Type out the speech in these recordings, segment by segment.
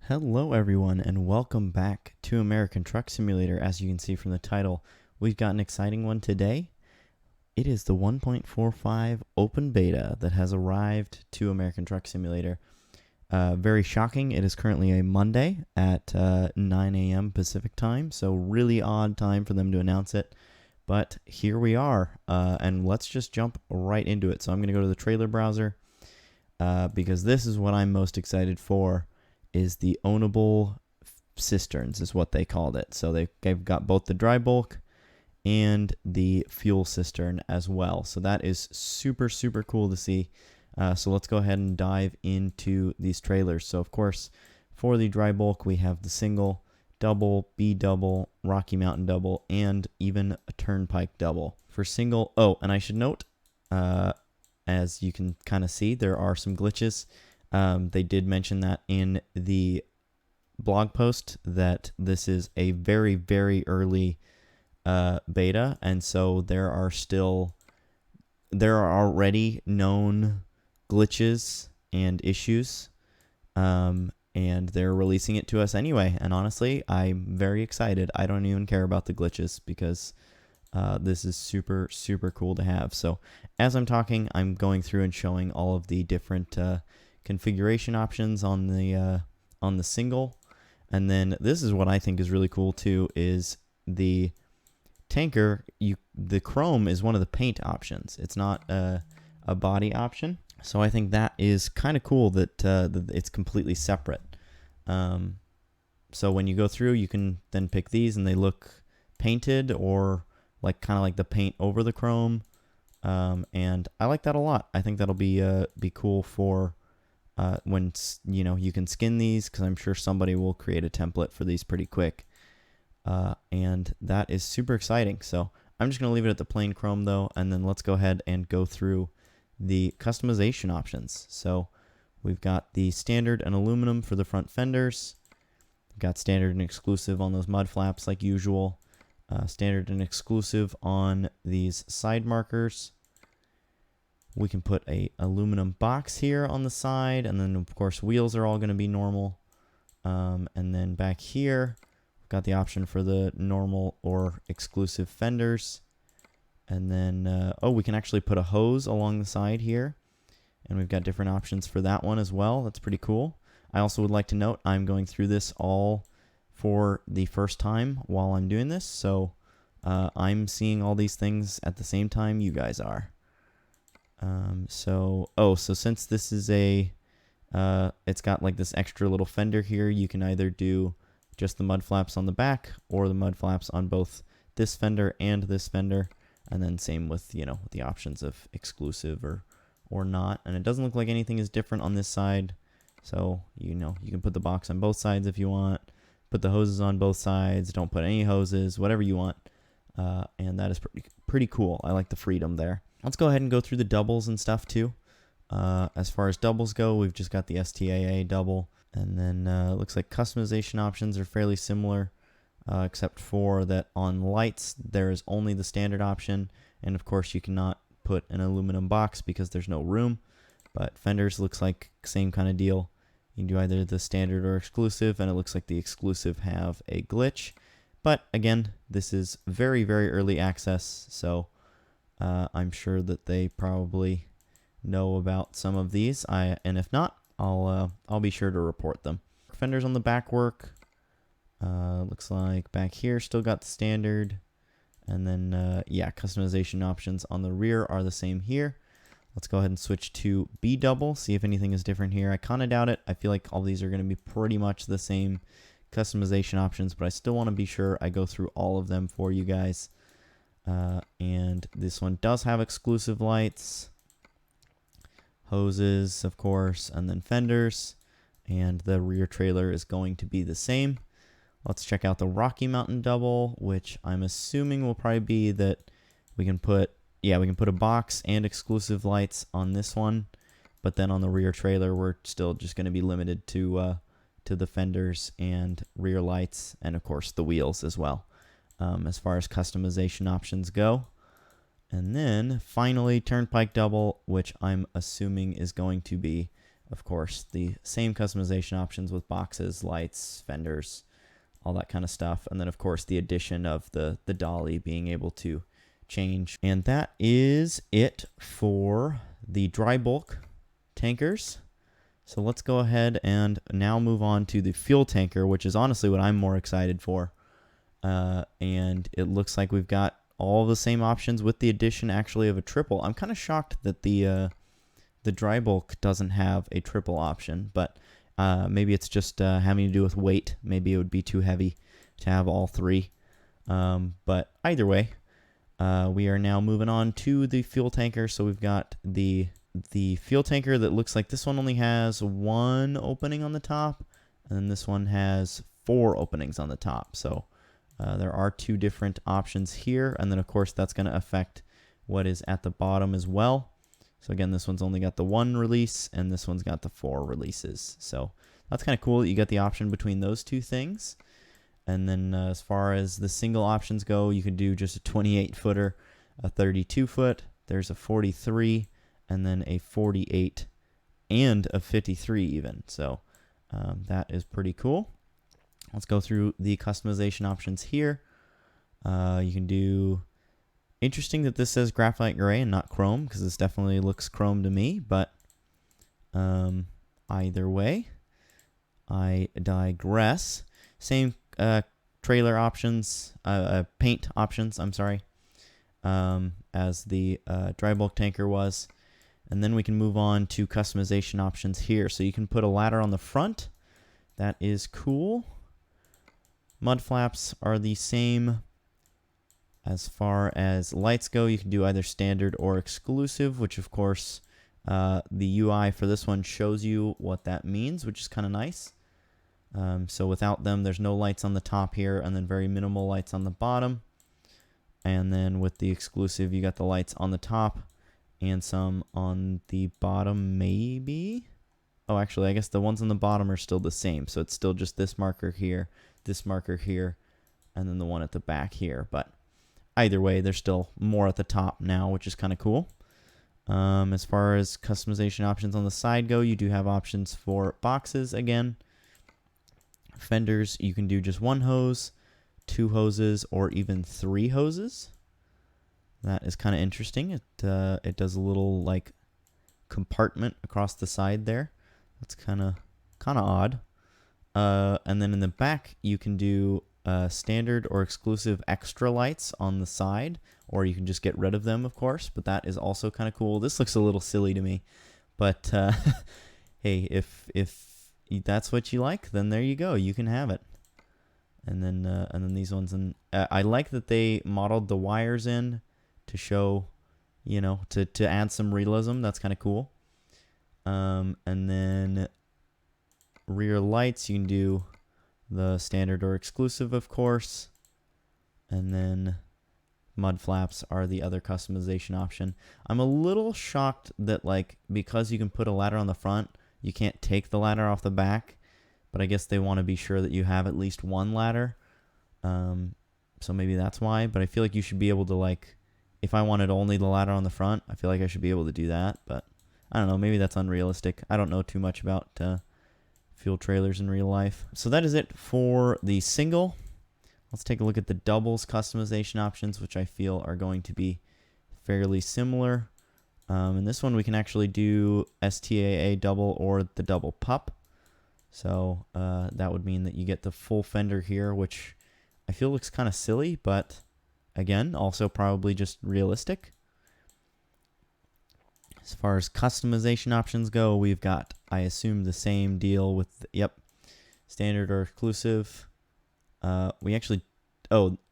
Hello everyone and welcome back to American Truck Simulator. As you can see from the title, we've got an exciting one today. It is the 1.45 open beta that has arrived to American Truck Simulator. Very shocking. It is currently a Monday at 9 a.m. Pacific time, so really odd time for them to announce it. But here we are, and let's just jump right into it. So I'm going to go to the trailer browser because this is what I'm most excited for. Is the Ownable Cisterns is what they called it. So they've got both the dry bulk and the fuel cistern as well. So that is super, super cool to see. So let's go ahead and dive into these trailers. So of course, for the dry bulk, we have the single, double, B double, Rocky Mountain double, and even a turnpike double. For single, and I should note, as you can kind of see, there are some glitches. They did mention that in the blog post that this is a very, very early beta, and so there are already known glitches and issues, and they're releasing it to us anyway. And honestly, I'm very excited. I don't even care about the glitches because this is super, super cool to have. So as I'm talking, I'm going through and showing all of the different configuration options on the single. And then this is what I think is really cool too, is the tanker. The chrome is one of the paint options. It's not a body option. So I think that is kind of cool that it's completely separate. So when you go through, you can then pick these and they look painted or like kind of like the paint over the chrome. And I like that a lot. I think that'll be cool for when you can skin these, because I'm sure somebody will create a template for these pretty quick, and that is super exciting. So I'm just going to leave it at the plain chrome though, and then let's go ahead and go through the customization options. So we've got the standard and aluminum for the front fenders. We've got standard and exclusive on those mud flaps like usual. Standard and exclusive on these side markers. We can put a aluminum box here on the side, and then of course wheels are all going to be normal. And then back here, we've got the option for the normal or exclusive fenders. And then, we can actually put a hose along the side here. And we've got different options for that one as well. That's pretty cool. I also would like to note I'm going through this all for the first time while I'm doing this. So I'm seeing all these things at the same time you guys are. So since this is it's got like this extra little fender here, you can either do just the mud flaps on the back or the mud flaps on both this fender and this fender, and then same with, the options of exclusive or not. And it doesn't look like anything is different on this side. So, you can put the box on both sides if you want, put the hoses on both sides, don't put any hoses, whatever you want. And that is pretty cool. I like the freedom there. Let's go ahead and go through the doubles and stuff too. As far as doubles go, we've just got the STAA double. And then it looks like customization options are fairly similar, except for that on lights, there is only the standard option. And of course, you cannot put an aluminum box because there's no room. But fenders looks like same kind of deal. You can do either the standard or exclusive, and it looks like the exclusive have a glitch. But again, this is very, very early access, so I'm sure that they probably know about some of these. And if not, I'll be sure to report them. Fenders on the back work. Looks like back here still got the standard, and then customization options on the rear are the same here. Let's go ahead and switch to B double, see if anything is different here. I kind of doubt it. I feel like all these are going to be pretty much the same customization options, but I still want to be sure I go through all of them for you guys. And this one does have exclusive lights, hoses, of course, and then fenders, and the rear trailer is going to be the same. Let's check out the Rocky Mountain double, which I'm assuming will probably be that we can put a box and exclusive lights on this one, but then on the rear trailer, we're still just going to be limited to the fenders and rear lights, and of course the wheels as well, as far as customization options go. And then finally, turnpike double, which I'm assuming is going to be of course, the same customization options with boxes, lights, fenders, all that kind of stuff. And then, of course, the addition of the dolly being able to change. And that is it for the dry bulk tankers. So let's go ahead and now move on to the fuel tanker, which is honestly what I'm more excited for. And it looks like we've got all the same options with the addition actually of a triple. I'm kind of shocked that the dry bulk doesn't have a triple option, but maybe it's just having to do with weight. Maybe it would be too heavy to have all three. But either way, we are now moving on to the fuel tanker. So we've got the fuel tanker that looks like this one only has one opening on the top, and then this one has 4 openings on the top. So there are 2 different options here, and then of course that's going to affect what is at the bottom as well. So again, this one's only got the 1 release, and this one's got the 4 releases. So that's kind of cool that you get the option between those 2 things. And then as far as the single options go, you can do just a 28-footer, a 32-foot, there's a 43, and then a 48, and a 53 even. So that is pretty cool. Let's go through the customization options here. You can do... Interesting that this says graphite gray and not chrome, because this definitely looks chrome to me, but either way, I digress. Same trailer options, paint options, I'm sorry, as the dry bulk tanker was. And then we can move on to customization options here. So you can put a ladder on the front. That is cool. Mud flaps are the same. As far as lights go, you can do either standard or exclusive, which of course the UI for this one shows you what that means, which is kind of nice. So without them, there's no lights on the top here, and then very minimal lights on the bottom. And then with the exclusive, you got the lights on the top and some on the bottom, maybe? Oh, actually, I guess the ones on the bottom are still the same. So it's still just this marker here, and then the one at the back here. But either way, there's still more at the top now, which is kind of cool. As far as customization options on the side go, you do have options for boxes again. Fenders, you can do just 1 hose, 2 hoses, or even 3 hoses. That is kind of interesting. It does a little like compartment across the side there. That's kind of odd. And then in the back, you can do standard or exclusive extra lights on the side, or you can just get rid of them, of course, but that is also kind of cool. This looks a little silly to me, but hey, if that's what you like, then there you go, you can have it. And then these ones, and I like that they modeled the wires in to show, you know, to add some realism. That's kind of cool. And then rear lights, you can do the standard or exclusive, of course. And then mud flaps are the other customization option. I'm a little shocked that, like, because you can put a ladder on the front, you can't take the ladder off the back. But I guess they want to be sure that you have at least 1 ladder. So maybe that's why. But I feel like you should be able to, like, if I wanted only the ladder on the front, I feel like I should be able to do that. But I don't know. Maybe that's unrealistic. I don't know too much about fuel trailers in real life. So that is it for the single. Let's take a look at the doubles customization options, which I feel are going to be fairly similar. In this one, we can actually do STAA double or the double pup. So that would mean that you get the full fender here, which I feel looks kind of silly, but again, also probably just realistic. As far as customization options go, we've got, I assume, the same deal with, standard or exclusive. We actually,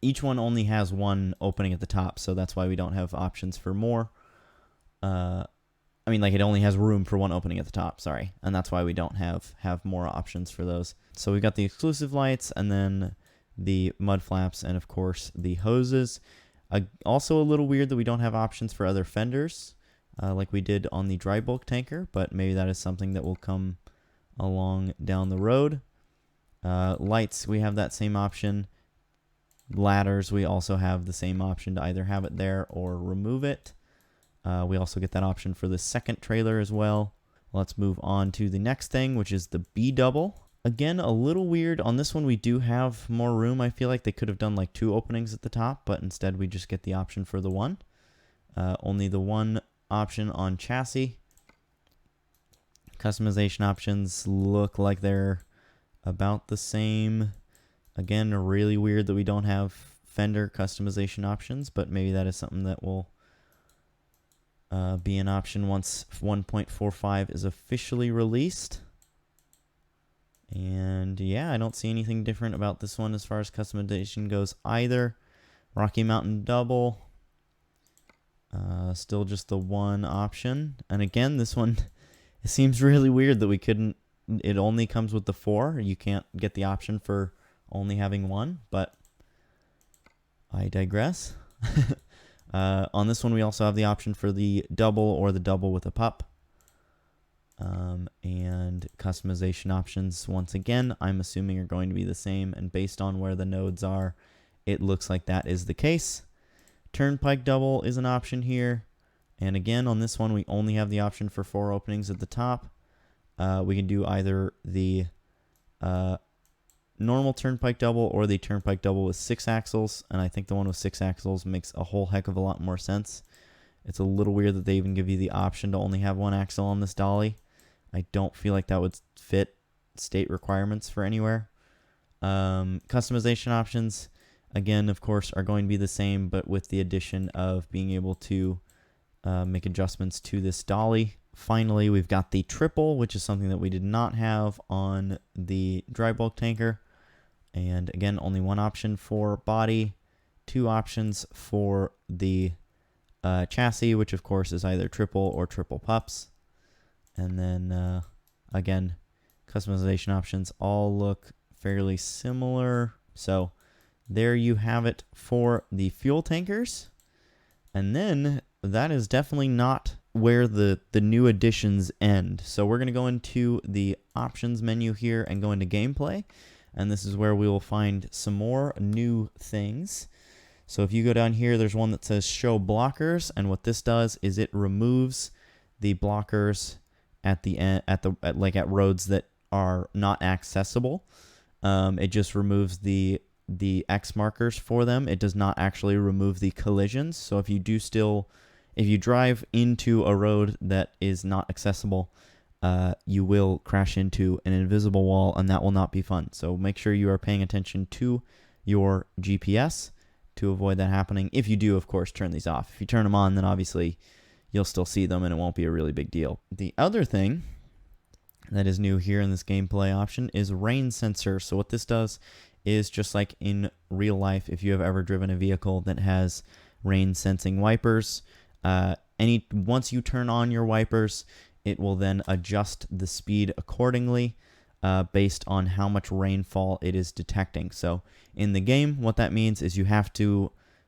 each one only has 1 opening at the top, so that's why we don't have options for more. I mean, like, it only has room for 1 opening at the top, sorry, and that's why we don't have more options for those. So we've got the exclusive lights, and then the mud flaps, and of course the hoses. Also a little weird that we don't have options for other fenders, like we did on the dry bulk tanker, but maybe that is something that will come along down the road. Lights, we have that same option. Ladders, we also have the same option to either have it there or remove it. We also get that option for the second trailer as well. Let's move on to the next thing, which is the B double. Again, a little weird. On this one, we do have more room. I feel like they could have done like 2 openings at the top, but instead we just get the option for the 1. Only the 1 option on chassis. Customization options look like they're about the same. Again, really weird that we don't have fender customization options, but maybe that is something that will be an option once 1.45 is officially released. And yeah, I don't see anything different about this one as far as customization goes either. Rocky Mountain double. Still just the 1 option. And again, this one, it seems really weird that we couldn't, it only comes with the 4. You can't get the option for only having 1, but I digress. On this one, we also have the option for the double or the double with a pup. And customization options, once again, I'm assuming are going to be the same, and based on where the nodes are, it looks like that is the case. Turnpike double is an option here, and again, on this one, we only have the option for 4 openings at the top. We can do either the normal turnpike double or the turnpike double with 6 axles, and I think the one with 6 axles makes a whole heck of a lot more sense. It's a little weird that they even give you the option to only have 1 axle on this dolly. I don't feel like that would fit state requirements for anywhere. Customization options, again, of course, are going to be the same, but with the addition of being able to make adjustments to this dolly. Finally, we've got the triple, which is something that we did not have on the dry bulk tanker. And again, only 1 option for body, 2 options for the chassis, which of course is either triple or triple pups. And then, again, customization options all look fairly similar. So there you have it for the fuel tankers. And then that is definitely not where the new additions end. So we're going to go into the options menu here and go into gameplay. And this is where we will find some more new things. So if you go down here, there's one that says show blockers. And what this does is it removes the blockers at the end, at roads that are not accessible. It just removes the X markers for them. It does not actually remove the collisions. So if you drive into a road that is not accessible, you will crash into an invisible wall, and that will not be fun. So make sure you are paying attention to your GPS to avoid that happening. If you do, of course, turn these off. If you turn them on, then obviously you'll still see them and it won't be a really big deal. The other thing that is new here in this gameplay option is rain sensor. So what this does is, just like in real life, if you have ever driven a vehicle that has rain sensing wipers, once you turn on your wipers, it will then adjust the speed accordingly based on how much rainfall it is detecting. So in the game, what that means is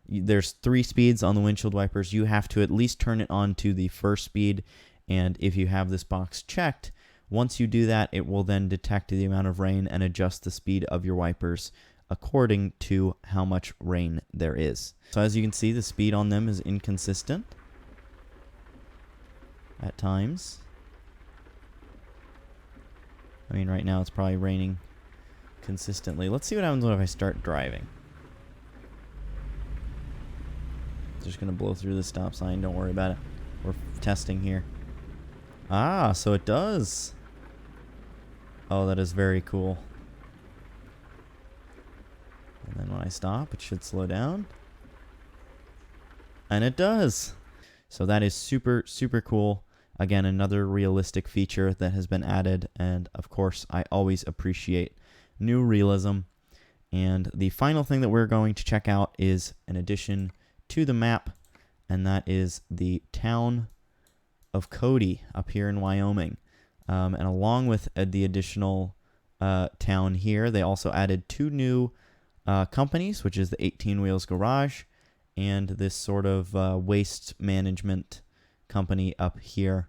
there's 3 speeds on the windshield wipers. You have to at least turn it on to the first speed, and if you have this box checked, once you do that, it will then detect the amount of rain and adjust the speed of your wipers according to how much rain there is. So as you can see, the speed on them is inconsistent at times. I mean, right now it's probably raining consistently. Let's see what happens if I start driving. Just going to blow through the stop sign. Don't worry about it. We're testing here. Ah, so it does. Oh, that is very cool. And then when I stop, it should slow down. And it does. So that is super, super cool. Again, another realistic feature that has been added. And of course, I always appreciate new realism. And the final thing that we're going to check out is an addition to the map, and that is the town of Cody up here in Wyoming. And along with the additional town here, they also added 2 new companies, which is the 18 Wheels Garage and this sort of waste management company up here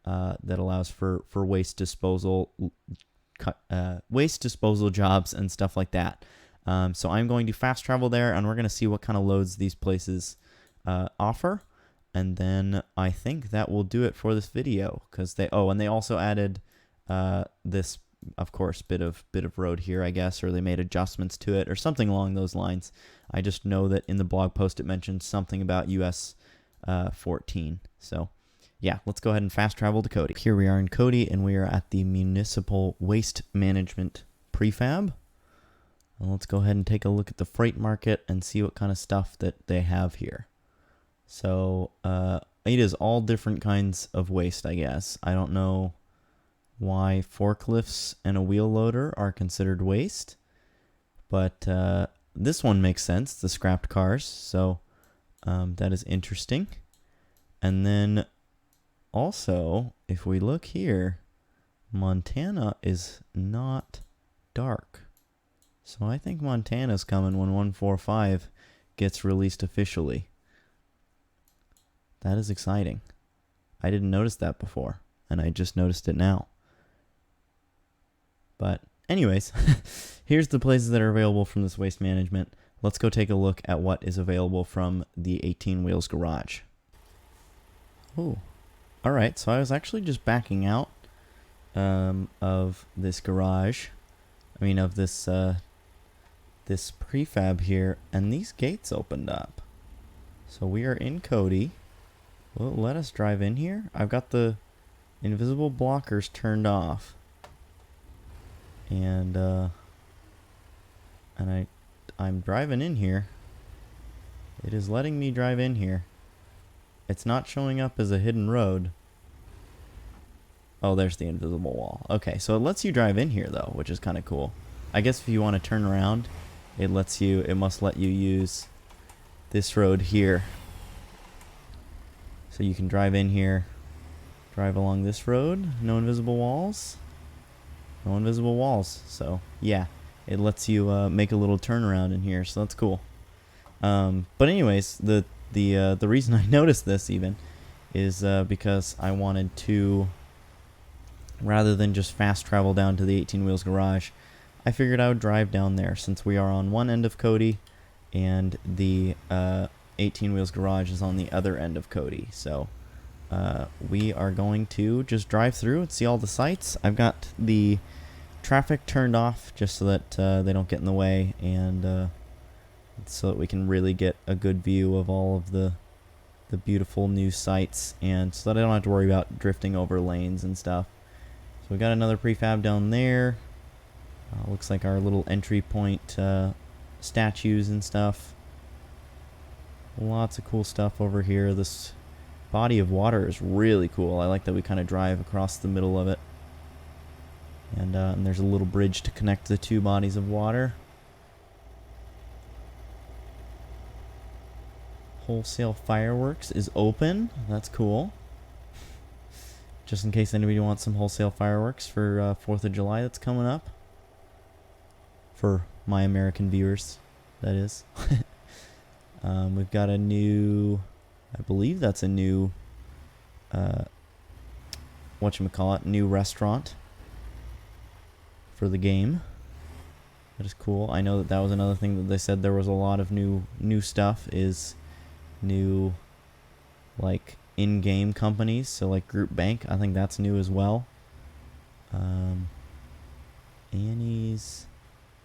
that allows for waste disposal jobs and stuff like that. So I'm going to fast travel there, and we're going to see what kind of loads these places offer. And then I think that will do it for this video, because and they also added this, of course, bit of road here, I guess, or they made adjustments to it or something along those lines. I just know that in the blog post it mentioned something about US 14. So yeah, let's go ahead and fast travel to Cody. Here we are in Cody, and we are at the Municipal Waste Management Prefab. And let's go ahead and take a look at the freight market and see what kind of stuff that they have here. So it is all different kinds of waste, I guess. I don't know why forklifts and a wheel loader are considered waste, but this one makes sense, the scrapped cars, so that is interesting. And then also, if we look here, Montana is not dark. So I think Montana's coming when 145 gets released officially. That is exciting. I didn't notice that before, and I just noticed it now. But anyways, here's the places that are available from this waste management. Let's go take a look at what is available from the 18 Wheels Garage. Oh, all right. So I was actually just backing out of this garage. I mean, of this this prefab here, and these gates opened up. So we are in Cody. Will it let us drive in here? I've got the invisible blockers turned off. And I'm driving in here. It is letting me drive in here. It's not showing up as a hidden road. Oh, there's the invisible wall. Okay, so it lets you drive in here though, which is kind of cool. I guess if you want to turn around, it must let you use this road here. So you can drive in here, drive along this road, no invisible walls. No invisible walls. So yeah, it lets you make a little turnaround in here, so that's cool. But anyways, the reason I noticed this even is because I wanted to, rather than just fast travel down to the 18 Wheels Garage, I figured I would drive down there since we are on one end of Cody and the 18 Wheels Garage is on the other end of Cody. So we are going to just drive through and see all the sights. I've got the traffic turned off just so that they don't get in the way, and so that we can really get a good view of all of the beautiful new sights, and so that I don't have to worry about drifting over lanes and stuff. So we got another prefab down there. Looks like our little entry point statues and stuff. Lots of cool stuff over here. This body of water is really cool. I like that we kind of drive across the middle of it. And there's a little bridge to connect the two bodies of water. Wholesale fireworks is open. That's cool. Just in case anybody wants some wholesale fireworks for 4th of July that's coming up. For my American viewers, that is. We've got a new, I believe that's a new, new restaurant for the game. That is cool. I know that was another thing that they said there was a lot of new stuff, is new, like, in-game companies. So like Group Bank, I think that's new as well. Annie's,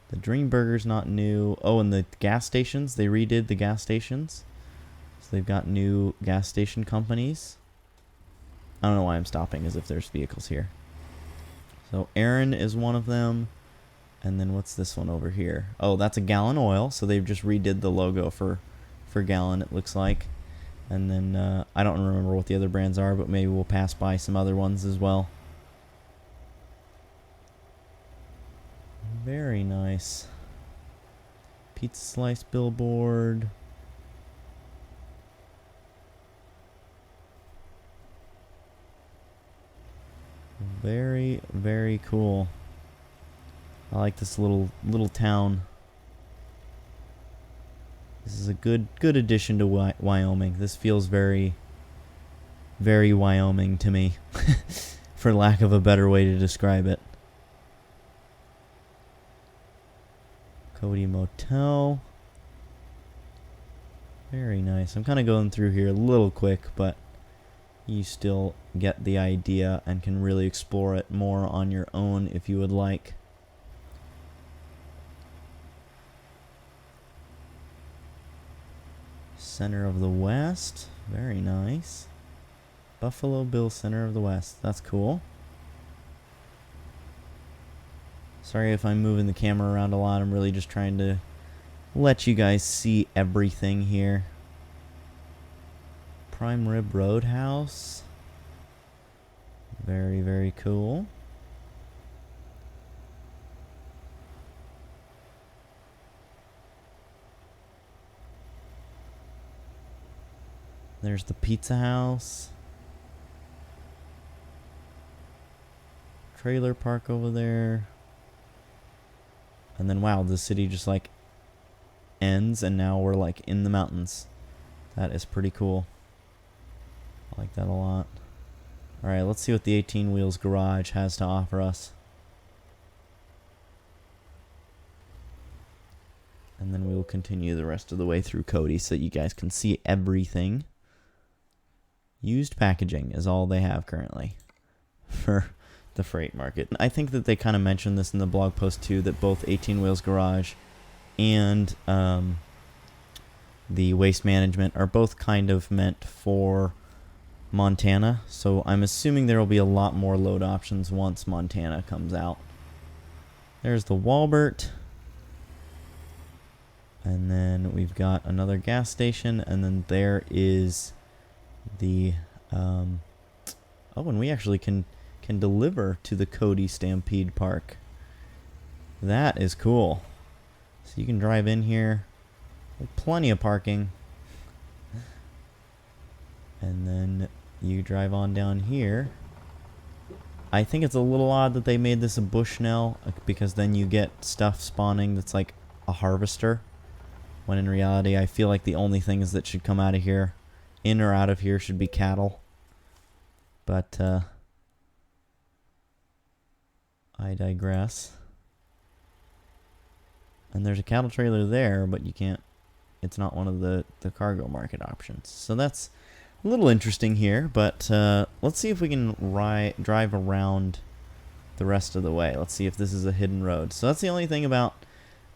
the Dream Burger's not new. Oh, and the gas stations, they redid the gas stations. So they've got new gas station companies. I don't know why I'm stopping as if there's vehicles here. So Aaron is one of them. And then what's this one over here? Oh, that's a Gallon Oil. So they've just redid the logo for Gallon, it looks like. And then I don't remember what the other brands are, but maybe we'll pass by some other ones as well. Very nice. Pizza Slice billboard. Very, very cool. I like this little town. This is a good addition to Wyoming. This feels very, very Wyoming to me, for lack of a better way to describe it. Cody Motel. Very nice. I'm kind of going through here a little quick, but you still get the idea and can really explore it more on your own if you would like. Center of the West. Very nice. Buffalo Bill Center of the West. That's cool. Sorry if I'm moving the camera around a lot. I'm really just trying to let you guys see everything here. Prime Rib Roadhouse. Very, very cool. There's the Pizza House. Trailer park over there. And then, wow, the city just like ends and now we're like in the mountains. That is pretty cool. I like that a lot. Alright, let's see what the 18 Wheels Garage has to offer us. And then we will continue the rest of the way through Cody so you guys can see everything. Used packaging is all they have currently for the freight market. I think that they kind of mentioned this in the blog post too, that both 18 Wheels Garage and the Waste Management are both kind of meant for Montana, so I'm assuming there will be a lot more load options once Montana comes out. There's the Walbert, and then we've got another gas station, and then there is the oh, and we actually can deliver to the Cody Stampede Park. That is cool. So you can drive in here, plenty of parking, and then you drive on down here. I think it's a little odd that they made this a Bushnell, because then you get stuff spawning that's like a harvester, when in reality I feel like the only things that should come out of here, in or out of here, should be cattle. But I digress. And there's a cattle trailer there, but you can't, it's not one of the cargo market options. So that's a little interesting here, but let's see if we can drive around the rest of the way. Let's see if this is a hidden road. So that's the only thing about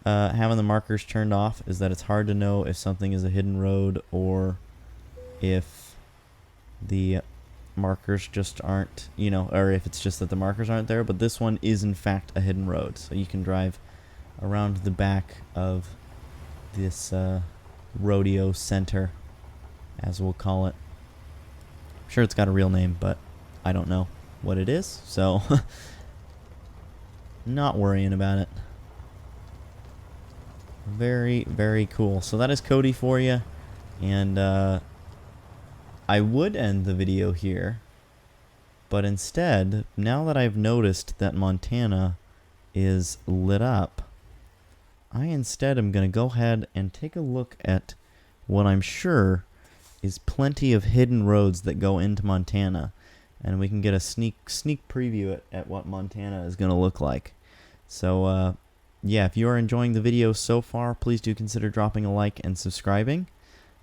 having the markers turned off, is that it's hard to know if something is a hidden road or if the markers just aren't, you know, or if it's just that the markers aren't there. But this one is in fact a hidden road, so you can drive around the back of this rodeo center, as we'll call it. I'm sure it's got a real name, but I don't know what it is, so not worrying about it. Very, very cool. So that is Cody for you, and I would end the video here, but instead, now that I've noticed that Montana is lit up, I instead am going to go ahead and take a look at what I'm sure is plenty of hidden roads that go into Montana, and we can get a sneak preview at what Montana is going to look like. So yeah, if you are enjoying the video so far, please do consider dropping a like and subscribing,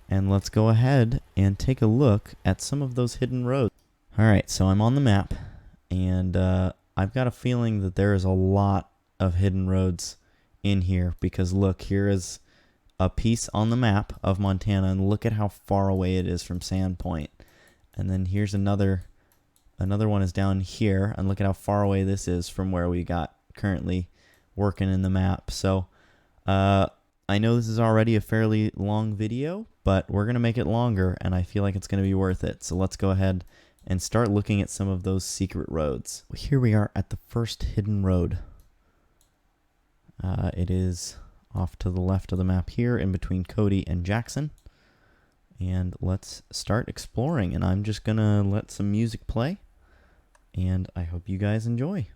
and let's go ahead and take a look at some of those hidden roads. Alright, so I'm on the map, and I've got a feeling that there is a lot of hidden roads in here, because look, here is a piece on the map of Montana, and look at how far away it is from Sandpoint. And then here's another one is down here, and look at how far away this is from where we got currently working in the map. So I know this is already a fairly long video, but we're going to make it longer, and I feel like it's going to be worth it. So let's go ahead and start looking at some of those secret roads. Here we are at the first hidden road. It is off to the left of the map here, in between Cody and Jackson. And let's start exploring, and I'm just going to let some music play, and I hope you guys enjoy.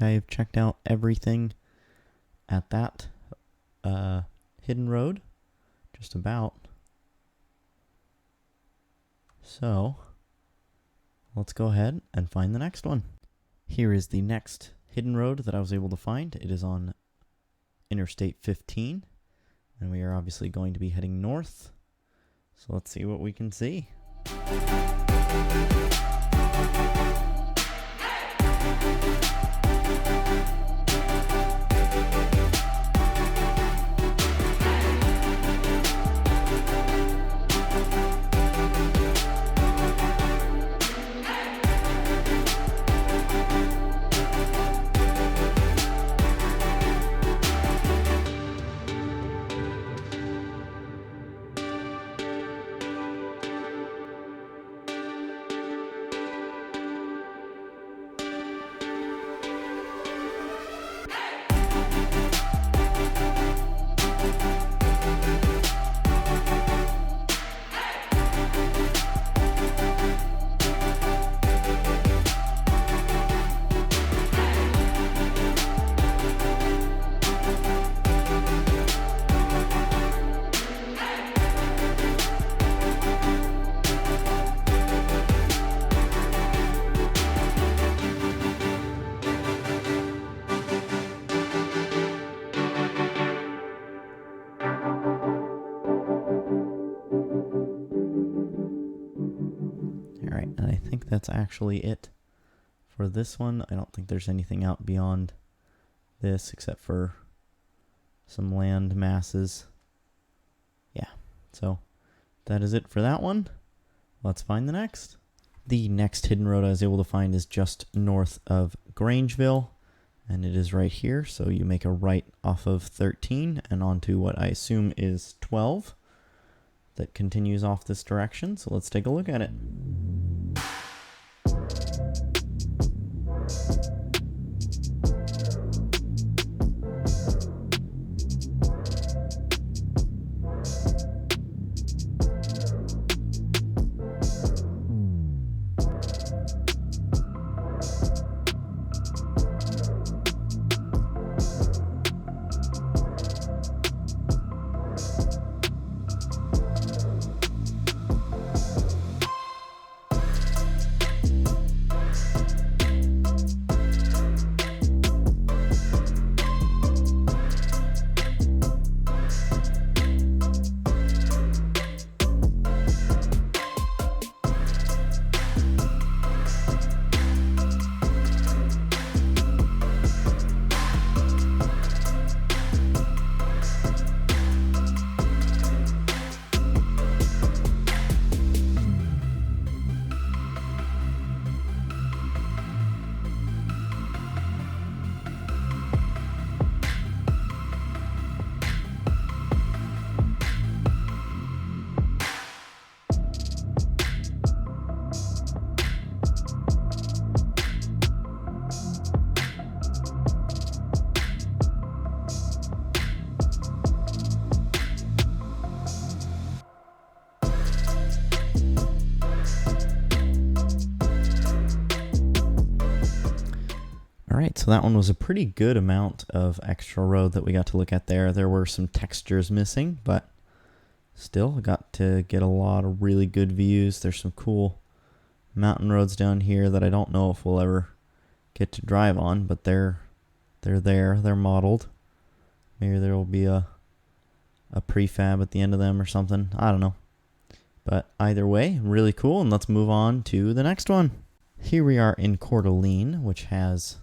I've checked out everything at that hidden road, just about. So let's go ahead and find the next one. Here is the next hidden road that I was able to find. It is on Interstate 15, and we are obviously going to be heading north. So let's see what we can see. Alright, and I think that's actually it for this one. I don't think there's anything out beyond this except for some land masses. Yeah, so that is it for that one. Let's find the next. The next hidden road I was able to find is just north of Grangeville, and it is right here. So you make a right off of 13 and onto what I assume is 12 that continues off this direction. So let's take a look at it. Alright, so that one was a pretty good amount of extra road that we got to look at there. There were some textures missing, but still got to get a lot of really good views. There's some cool mountain roads down here that I don't know if we'll ever get to drive on, but they're there, they're modeled. Maybe there will be a prefab at the end of them or something. I don't know. But either way, really cool, and let's move on to the next one. Here we are in Coeur d'Alene, which has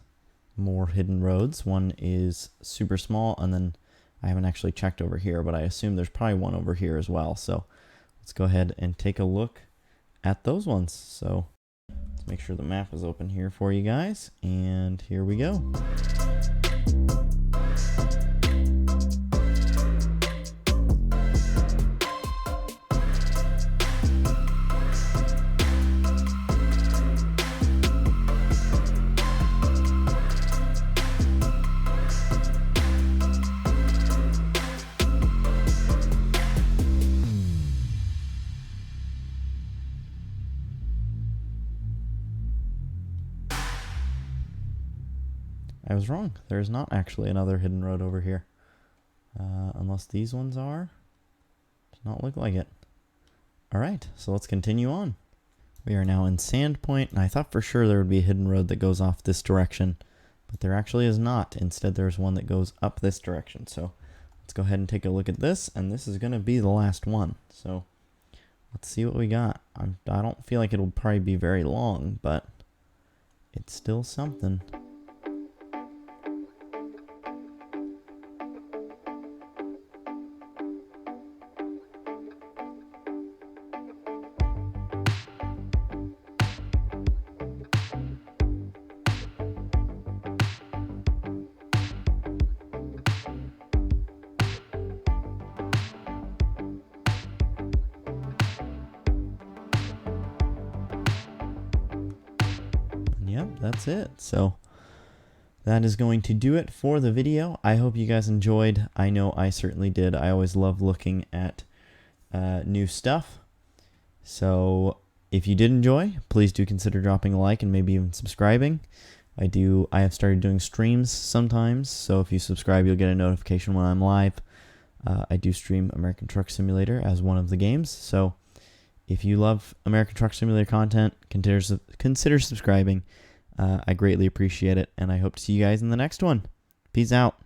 more hidden roads. One is super small, and then I haven't actually checked over here, but I assume there's probably one over here as well. So let's go ahead and take a look at those ones. So let's make sure the map is open here for you guys, and here we go. I was wrong. There's not actually another hidden road over here. Unless these ones are. Does not look like it. Alright, so let's continue on. We are now in Sandpoint, and I thought for sure there would be a hidden road that goes off this direction, but there actually is not. Instead, there's one that goes up this direction. So let's go ahead and take a look at this, and this is going to be the last one. So let's see what we got. I don't feel like it'll probably be very long, but it's still something. Yep, that's it. So that is going to do it for the video. I hope you guys enjoyed. I know I certainly did. I always love looking at new stuff. So if you did enjoy, please do consider dropping a like and maybe even subscribing. I have started doing streams sometimes, so if you subscribe, you'll get a notification when I'm live. I do stream American Truck Simulator as one of the games, so if you love American Truck Simulator content, consider subscribing. I greatly appreciate it, and I hope to see you guys in the next one. Peace out.